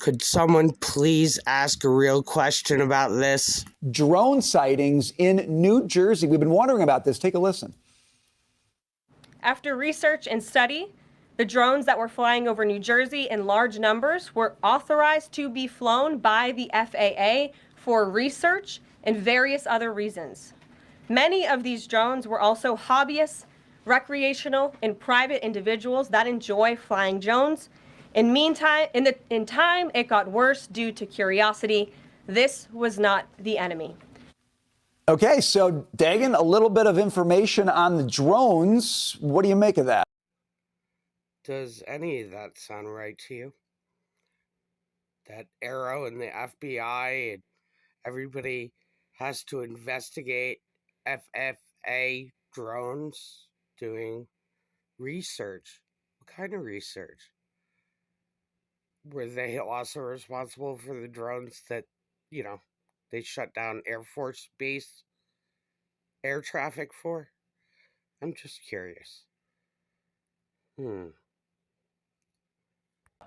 Could someone please ask a real question about this? Drone sightings in New Jersey. We've been wondering about this. Take a listen. After research and study, the drones that were flying over New Jersey in large numbers were authorized to be flown by the FAA for research and various other reasons. Many of these drones were also hobbyists, recreational, and private individuals that enjoy flying drones. In time, it got worse due to curiosity. This was not the enemy. Okay, so Dagan, a little bit of information on the drones. What do you make of that? Does any of that sound right to you? That AARO and the FBI and everybody has to investigate FFA drones doing research. What kind of research? Were they also responsible for the drones that, they shut down Air Force Base air traffic for? I'm just curious.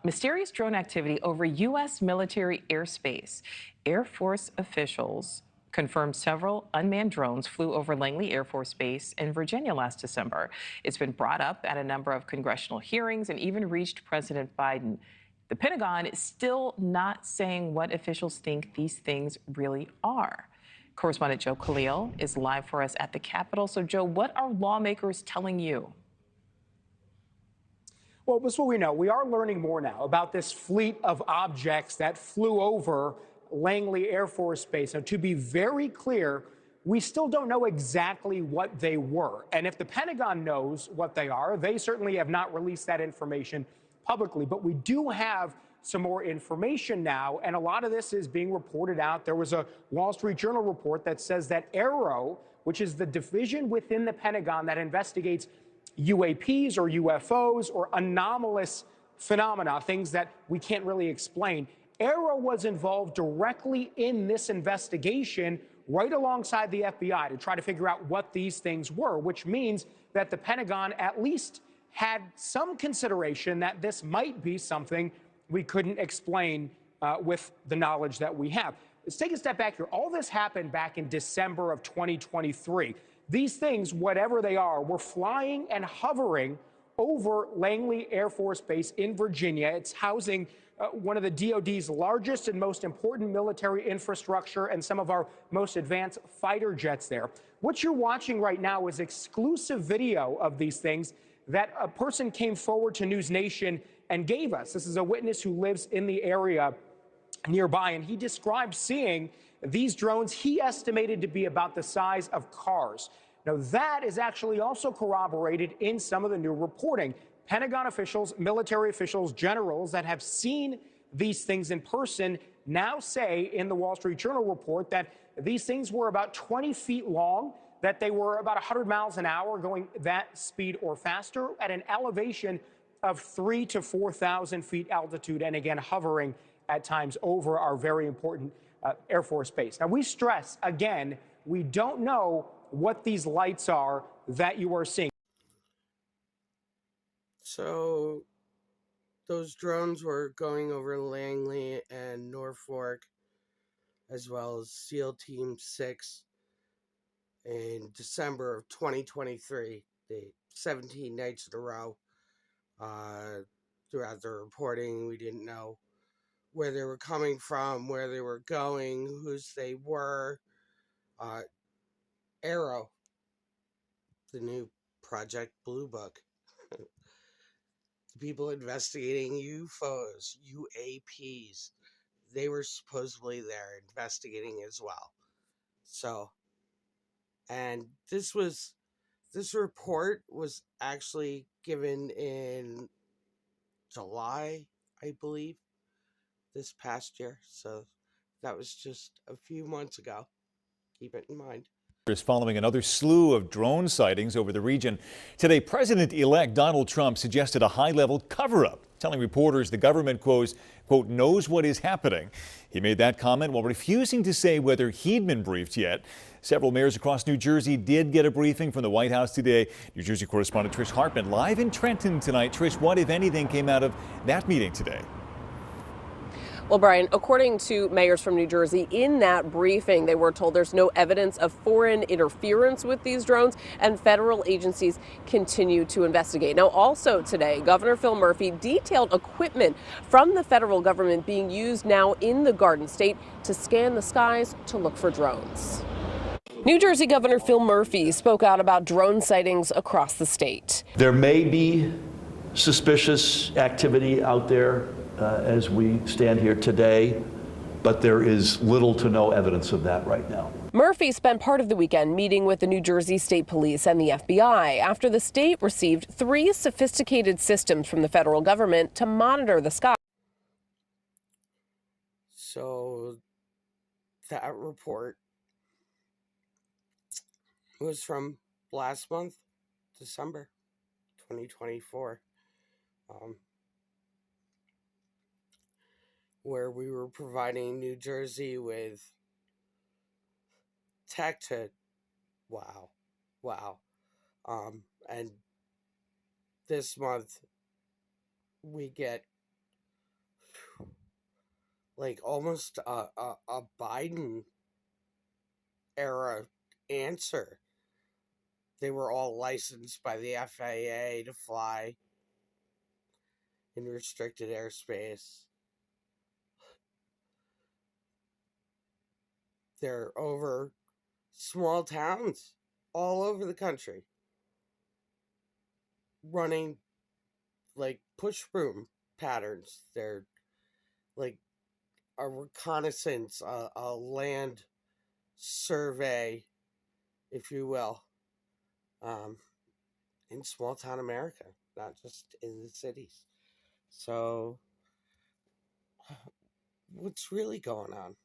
Mysterious drone activity over U.S. military airspace. Air Force officials confirmed several unmanned drones flew over Langley Air Force Base in Virginia last December. It's been brought up at a number of congressional hearings and even reached President Biden. The Pentagon is still not saying what officials think these things really are. Correspondent Joe Khalil is live for us at the Capitol. So, Joe, what are lawmakers telling you? Well, this is what we know. We are learning more now about this fleet of objects that flew over Langley Air Force Base. Now, to be very clear, we still don't know exactly what they were. And if the Pentagon knows what they are, they certainly have not released that information publicly. But we do have some more information now, and a lot of this is being reported out. There was a Wall Street Journal report that says that AARO, which is the division within the Pentagon that investigates UAPs or UFOs or anomalous phenomena, things that we can't really explain. AARO was involved directly in this investigation right alongside the FBI to try to figure out what these things were, which means that the Pentagon at least had some consideration that this might be something we couldn't explain with the knowledge that we have. Let's take a step back here. All this happened back in December of 2023. These things, whatever they are, were flying and hovering over Langley Air Force Base in Virginia. It's housing one of the DoD's largest and most important military infrastructure and some of our most advanced fighter jets there. What you're watching right now is exclusive video of these things that a person came forward to News Nation and gave us. This is a witness who lives in the area nearby, and he described seeing these drones he estimated to be about the size of cars. Now, that is actually also corroborated in some of the new reporting. Pentagon officials, military officials, generals that have seen these things in person now say in the Wall Street Journal report that these things were about 20 feet long, that they were about 100 miles an hour going that speed or faster at an elevation of 3,000 to 4,000 feet altitude, and again, hovering at times over our very important Air Force Base. Now, we stress, again, we don't know what these lights are that you are seeing. So, those drones were going over Langley and Norfolk, as well as SEAL Team 6 in December of 2023, the 17 nights in a row. Throughout the reporting, we didn't know where they were coming from, where they were going, whose they were. AARO, the new Project Blue Book. The people investigating UFOs, UAPs, they were supposedly there investigating as well. So, and this report was actually given in July, I believe, this past year. So that was just a few months ago. Keep it in mind. Is following another slew of drone sightings over the region. Today, President-elect Donald Trump suggested a high-level cover-up, telling reporters the government, quote, knows what is happening. He made that comment while refusing to say whether he'd been briefed yet. Several mayors across New Jersey did get a briefing from the White House today. New Jersey correspondent Trish Hartman live in Trenton tonight. Trish, what, if anything, came out of that meeting today? Well, Brian, according to mayors from New Jersey, in that briefing, they were told there's no evidence of foreign interference with these drones, and federal agencies continue to investigate. Now, also today, Governor Phil Murphy detailed equipment from the federal government being used now in the Garden State to scan the skies to look for drones. New Jersey Governor Phil Murphy spoke out about drone sightings across the state. There may be suspicious activity out there as we stand here today, but there is little to no evidence of that right now. Murphy spent part of the weekend meeting with the New Jersey State Police and the FBI after the state received 3 sophisticated systems from the federal government to monitor the sky. So that report was from last month, December 2024, where we were providing New Jersey with tech to, wow. And this month we get like almost a Biden era answer. They were all licensed by the FAA to fly in restricted airspace. They're over small towns all over the country, running like push broom patterns. They're like a reconnaissance, a land survey, if you will, in small town America, not just in the cities. So what's really going on?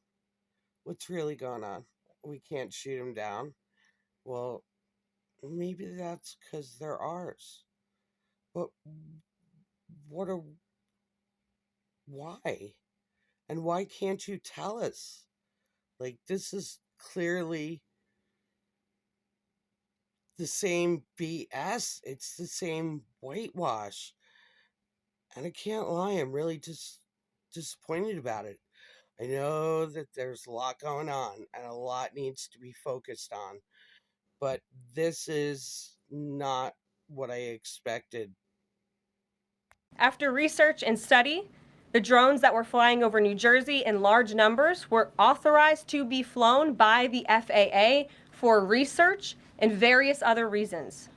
What's really going on? We can't shoot them down. Well, maybe that's because they're ours. But why? And why can't you tell us? Like, this is clearly the same BS. It's the same whitewash. And I can't lie, I'm really just disappointed about it. I know that there's a lot going on and a lot needs to be focused on, but this is not what I expected. After research and study, the drones that were flying over New Jersey in large numbers were authorized to be flown by the FAA for research and various other reasons.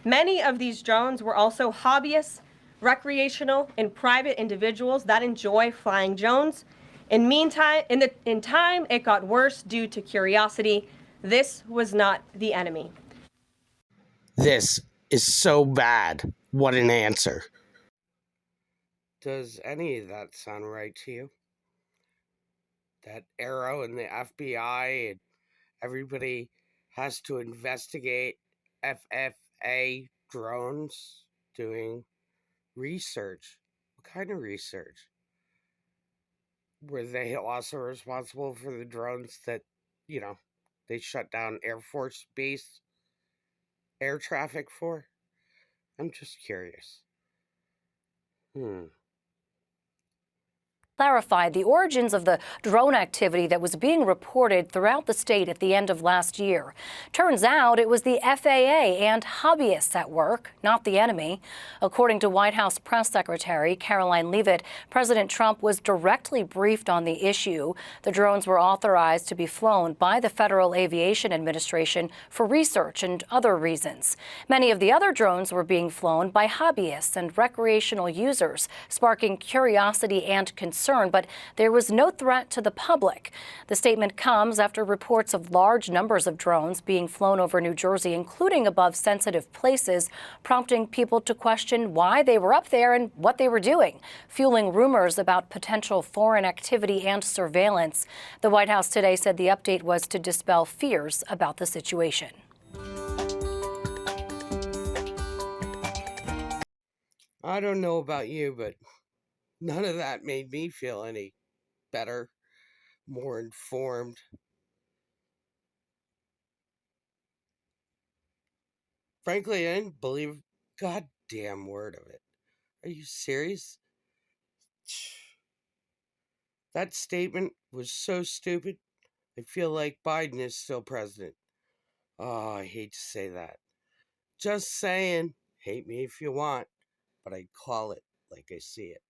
Many of these drones were also hobbyists, recreational, and private individuals that enjoy flying drones. In time, it got worse due to curiosity. This was not the enemy. This is so bad. What an answer. Does any of that sound right to you? That Arrow and the FBI and everybody has to investigate FFA drones doing research. What kind of research? Were they also responsible for the drones that, they shut down Air Force Base air traffic for? I'm just curious. Clarified the origins of the drone activity that was being reported throughout the state at the end of last year. Turns out it was the FAA and hobbyists at work, not the enemy. According to White House Press Secretary Caroline Leavitt, President Trump was directly briefed on the issue. The drones were authorized to be flown by the Federal Aviation Administration for research and other reasons. Many of the other drones were being flown by hobbyists and recreational users, sparking curiosity and concern, but there was no threat to the public. The statement comes after reports of large numbers of drones being flown over New Jersey, including above sensitive places, prompting people to question why they were up there and what they were doing, fueling rumors about potential foreign activity and surveillance. The White House today said the update was to dispel fears about the situation. I don't know about you, but none of that made me feel any better, more informed. Frankly, I didn't believe a goddamn word of it. Are you serious? That statement was so stupid. I feel like Biden is still president. Oh, I hate to say that. Just saying, hate me if you want, but I call it like I see it.